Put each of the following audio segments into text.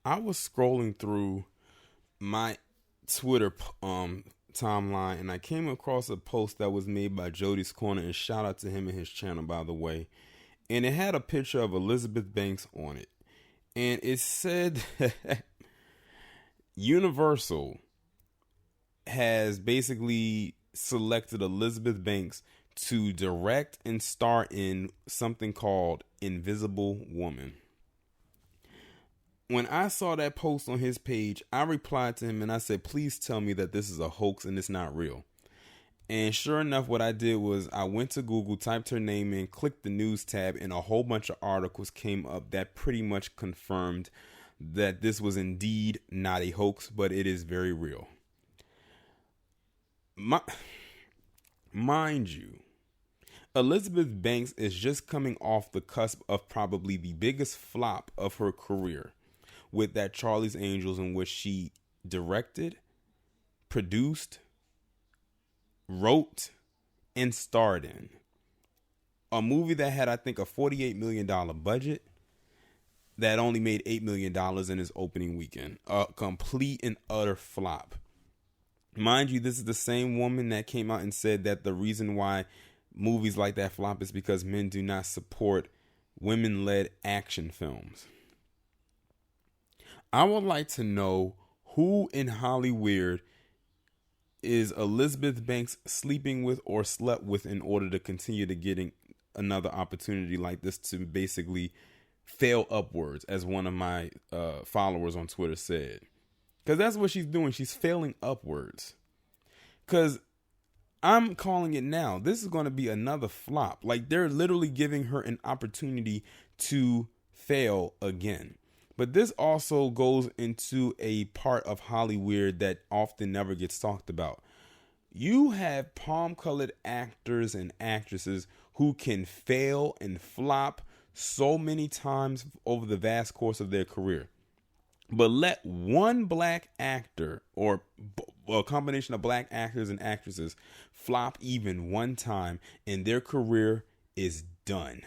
I was scrolling through my Twitter timeline, and I came across a post that was made by Jody's Corner, and shout out to him and his channel, by the way. And it had a picture of Elizabeth Banks on it, and it said that Universal has basically selected Elizabeth Banks to direct and star in something called Invisible Woman. When I saw that post on his page, I replied to him and I said, please tell me that this is a hoax and it's not real. And sure enough, what I did was I went to Google, typed her name in, clicked the news tab, and a whole bunch of articles came up that pretty much confirmed that this was indeed not a hoax, but it is very real. Mind you, Elizabeth Banks is just coming off the cusp of probably the biggest flop of her career with that Charlie's Angels, in which she directed, produced, wrote, and starred in. A movie that had, I think, a $48 million budget that only made $8 million in its opening weekend. A complete and utter flop. Mind you, this is the same woman that came out and said that the reason why movies like that flop is because men do not support women-led action films. I would like to know who in Hollywood is Elizabeth Banks sleeping with or slept with in order to continue to getting another opportunity like this to basically fail upwards, as one of my followers on Twitter said. Because that's what she's doing. She's failing upwards. Because I'm calling it now. This is going to be another flop. Like, they're literally giving her an opportunity to fail again. But this also goes into a part of Hollywood that often never gets talked about. You have palm-colored actors and actresses who can fail and flop so many times over the vast course of their career. But let one black actor or a combination of black actors and actresses flop even one time and their career is done.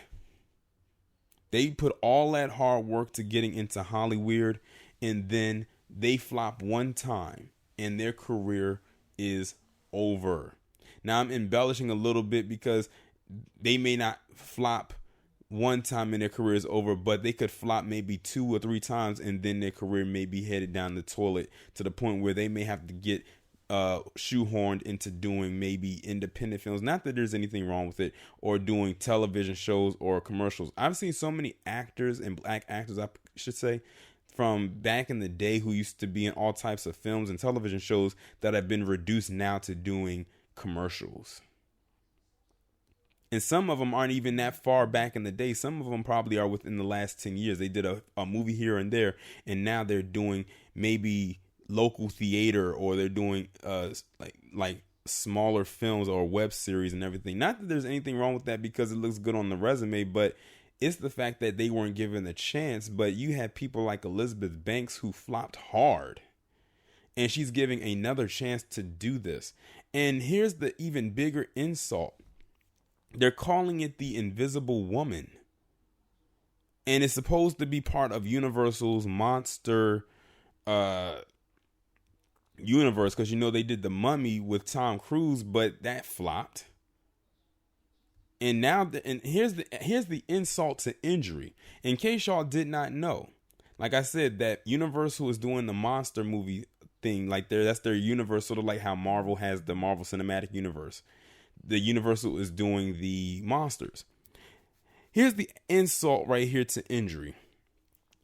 They put all that hard work to getting into Hollywood, and then they flop one time and their career is over. Now, I'm embellishing a little bit because they may not flop one time and their career is over, but they could flop maybe 2 or 3 times and then their career may be headed down the toilet to the point where they may have to get shoehorned into doing maybe independent films. Not that there's anything wrong with it, or doing television shows or commercials. I've seen so many actors and black actors, I should say, from back in the day who used to be in all types of films and television shows that have been reduced now to doing commercials. And some of them aren't even that far back in the day. Some of them probably are within the last 10 years. They did a movie here and there, and now they're doing maybe local theater, or they're doing like smaller films or web series and everything. Not that there's anything wrong with that because it looks good on the resume, but it's the fact that they weren't given a chance. But you have people like Elizabeth Banks who flopped hard, and she's giving another chance to do this. And here's the even bigger insult. They're calling it the Invisible Woman. And it's supposed to be part of Universal's monster universe, because they did The Mummy with Tom Cruise, but that flopped. And now here's the insult to injury. In case y'all did not know, like I said, that Universal is doing the monster movie thing, like that's their universe, sort of like how Marvel has the Marvel Cinematic Universe. The Universal is doing the monsters. Here's the insult right here to injury.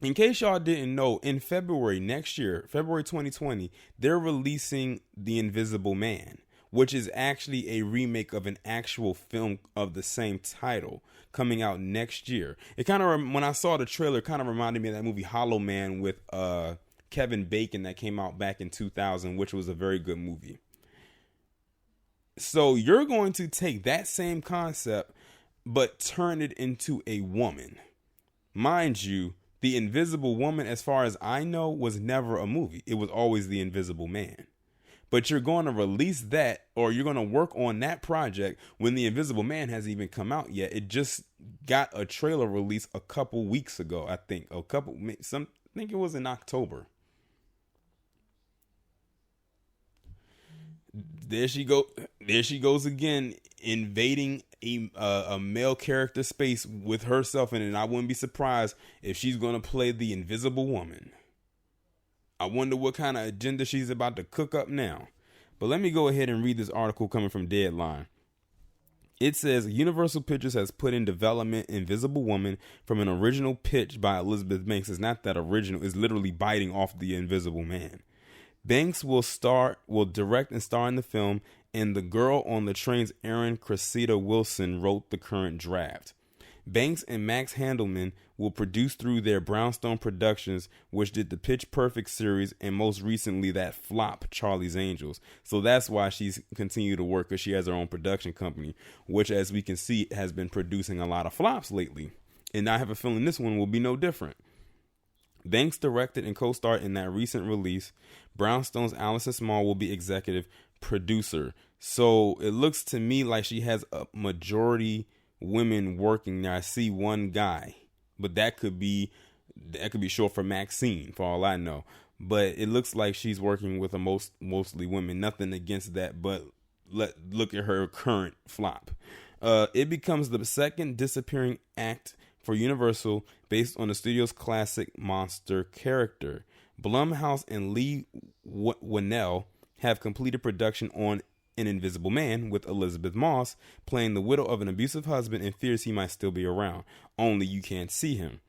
In case y'all didn't know, in February next year, February 2020, they're releasing The Invisible Man, which is actually a remake of an actual film of the same title coming out next year. It kind of, when I saw the trailer, it kind of reminded me of that movie Hollow Man with Kevin Bacon that came out back in 2000, which was a very good movie. So you're going to take that same concept, but turn it into a woman. Mind you, The Invisible Woman, as far as I know, was never a movie. It was always The Invisible Man. But you're going to release that, or you're going to work on that project when The Invisible Man hasn't even come out yet. It just got a trailer release a couple weeks ago, I think. think it was in October. There she go. There she goes again, invading a male character space with herself in it. And I wouldn't be surprised if she's going to play the Invisible Woman. I wonder what kind of agenda she's about to cook up now. But let me go ahead and read this article coming from Deadline. It says Universal Pictures has put in development Invisible Woman from an original pitch by Elizabeth Banks. It's not that original. It's literally biting off the Invisible Man. Banks will direct and star in the film, and the girl on the train's Erin Cressida Wilson wrote the current draft. Banks and Max Handelman will produce through their Brownstone Productions, which did the Pitch Perfect series and most recently that flop Charlie's Angels. So that's why she's continued to work, because she has her own production company, which, as we can see, has been producing a lot of flops lately. And I have a feeling this one will be no different. Banks directed and co-starred in that recent release. Brownstone's Allison Small will be executive producer. So it looks to me like she has a majority women working. Now I see one guy, but that could be short for Maxine, for all I know. But it looks like she's working with mostly women. Nothing against that, but look at her current flop. It becomes the second disappearing act for Universal based on the studio's classic monster character. Blumhouse and Lee Winnell have completed production on An Invisible Man, with Elizabeth Moss playing the widow of an abusive husband and fears he might still be around, only you can't see him.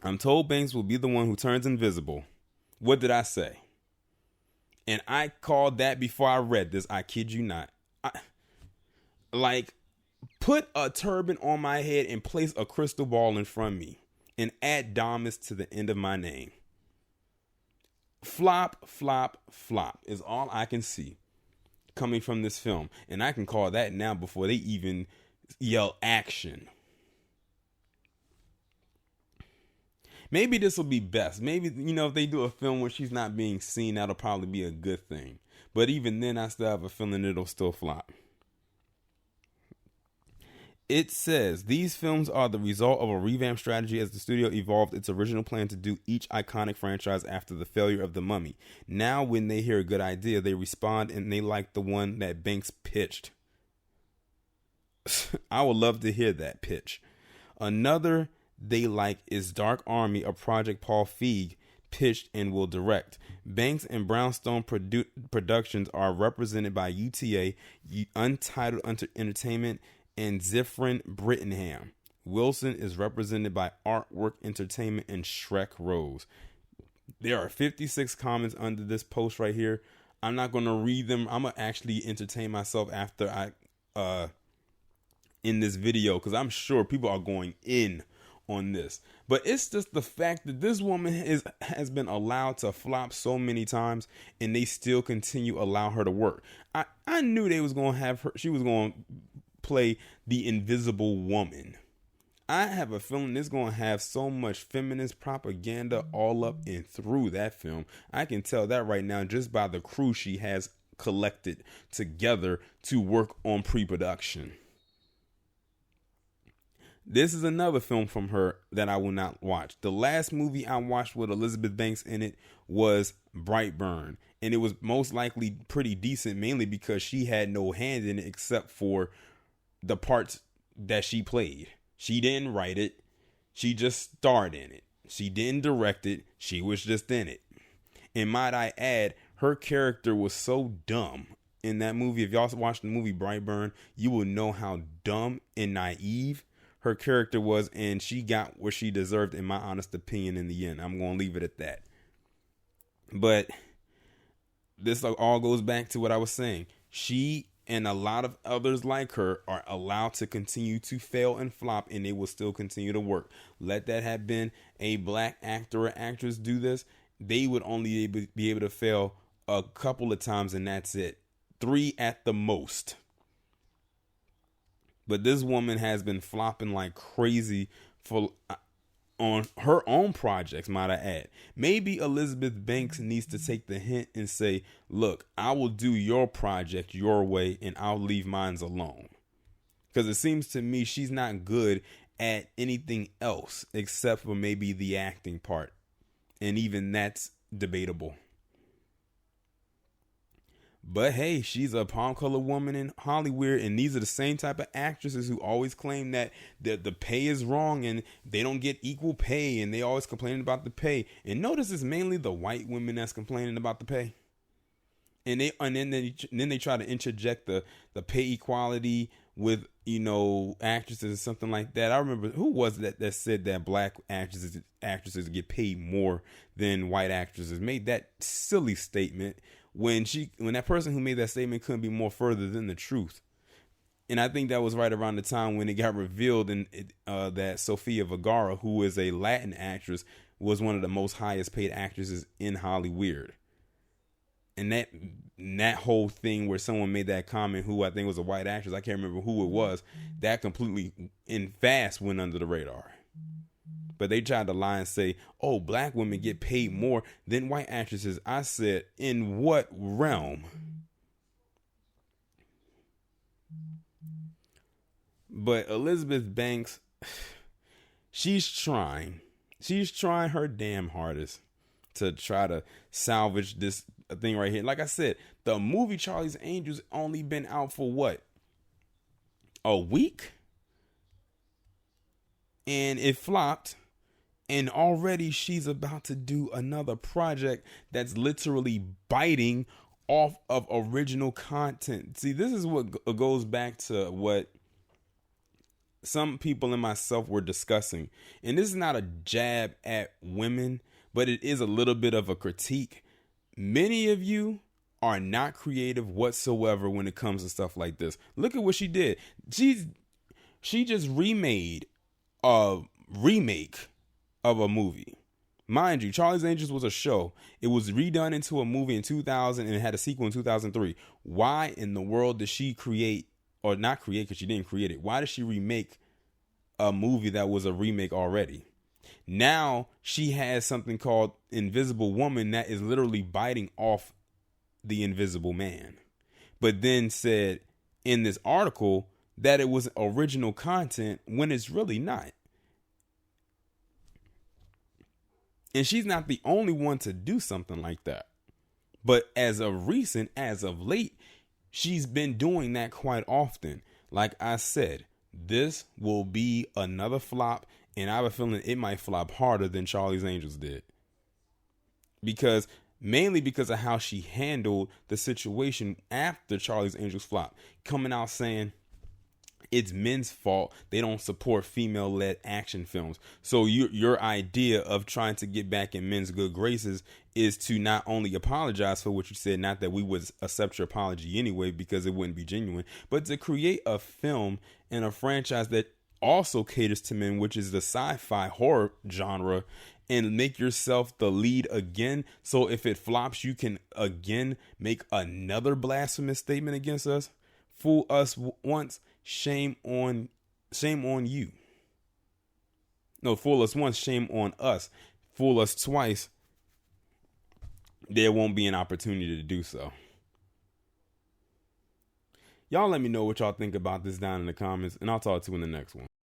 I'm told Banks will be the one who turns invisible. What did I say? And I called that before I read this. I kid you not. Put a turban on my head and place a crystal ball in front of me and add Damas to the end of my name. Flop, flop, flop is all I can see coming from this film. And I can call that now before they even yell action. Maybe this will be best. Maybe, if they do a film where she's not being seen, that'll probably be a good thing. But even then, I still have a feeling it'll still flop. It says these films are the result of a revamped strategy as the studio evolved its original plan to do each iconic franchise after the failure of The Mummy. Now, when they hear a good idea, they respond and they like the one that Banks pitched. I would love to hear that pitch. Another they like is Dark Army, a project Paul Feig pitched and will direct. Banks and Brownstone Productions are represented by UTA, Untitled Entertainment, and Zifrin Brittingham. Wilson is represented by Artwork Entertainment and Shrek Rose. There are 56 comments under this post right here. I'm not going to read them. I'm going to actually entertain myself after I in this video, because I'm sure people are going in on this. But it's just the fact that this woman has been allowed to flop so many times, and they still continue allow her to work. I knew they was going to have her. She was going to play the Invisible Woman. I have a feeling it's going to have so much feminist propaganda all up and through that film. I can tell that right now just by the crew she has collected together to work on pre-production. This is another film from her that I will not watch. The last movie I watched with Elizabeth Banks in it was Brightburn, and it was most likely pretty decent, mainly because she had no hand in it except for the parts that she played. She didn't write it. She just starred in it. She didn't direct it. She was just in it. And might I add, her character was so dumb in that movie. If y'all watched the movie Brightburn, you will know how dumb and naive her character was, and she got what she deserved, in my honest opinion, in the end. I'm going to leave it at that. But this all goes back to what I was saying. She and a lot of others like her are allowed to continue to fail and flop, and they will still continue to work. Let that have been a black actor or actress do this, they would only be able to fail a couple of times, and that's it. 3 at the most. But this woman has been flopping like crazy on her own projects, might I add. Maybe Elizabeth Banks needs to take the hint and say, look, I will do your project your way and I'll leave mine alone. Because it seems to me she's not good at anything else except for maybe the acting part. And even that's debatable. But hey, she's a palm colored woman in Hollywood, and these are the same type of actresses who always claim that the pay is wrong and they don't get equal pay, and they always complaining about the pay. And notice it's mainly the white women that's complaining about the pay. And then they try to interject the pay equality with, you know, actresses or something like that. I remember, who was that said that black actresses get paid more than white actresses, made that silly statement when that person who made that statement couldn't be more further than the truth. And I think that was right around the time when it got revealed that Sofia Vergara, who is a Latin actress, was one of the most highest paid actresses in Hollywood. And that whole thing where someone made that comment, who I think was a white actress, I can't remember who it was, that completely in fast went under the radar. But they tried to lie and say, oh, black women get paid more than white actresses. I said, in what realm? But Elizabeth Banks, she's trying her damn hardest to try to salvage this thing right here. Like I said, the movie Charlie's Angels only been out for what? A week? And it flopped. And already she's about to do another project that's literally biting off of original content. See, this is what goes back to what some people and myself were discussing. And this is not a jab at women, but it is a little bit of a critique. Many of you are not creative whatsoever when it comes to stuff like this. Look at what she did. She just remade a remake of a movie. Mind you, Charlie's Angels was a show. It was redone into a movie in 2000 and it had a sequel in 2003. Why in the world did she create, or not create because she didn't create it, why did she remake a movie that was a remake already? Now she has something called Invisible Woman that is literally biting off the Invisible Man. But then said in this article that it was original content when it's really not. And she's not the only one to do something like that. But as of late, she's been doing that quite often. Like I said, this will be another flop, and I have a feeling it might flop harder than Charlie's Angels did. Mainly because of how she handled the situation after Charlie's Angels flop. Coming out saying it's men's fault. They don't support female-led action films. So your idea of trying to get back in men's good graces is to not only apologize for what you said, not that we would accept your apology anyway because it wouldn't be genuine, but to create a film and a franchise that also caters to men, which is the sci-fi horror genre, and make yourself the lead again. So if it flops, you can again make another blasphemous statement against us. Fool us once, shame on you. No, fool us once, shame on us. Fool us twice, there won't be an opportunity to do so. Y'all let me know what y'all think about this down in the comments, and I'll talk to you in the next one.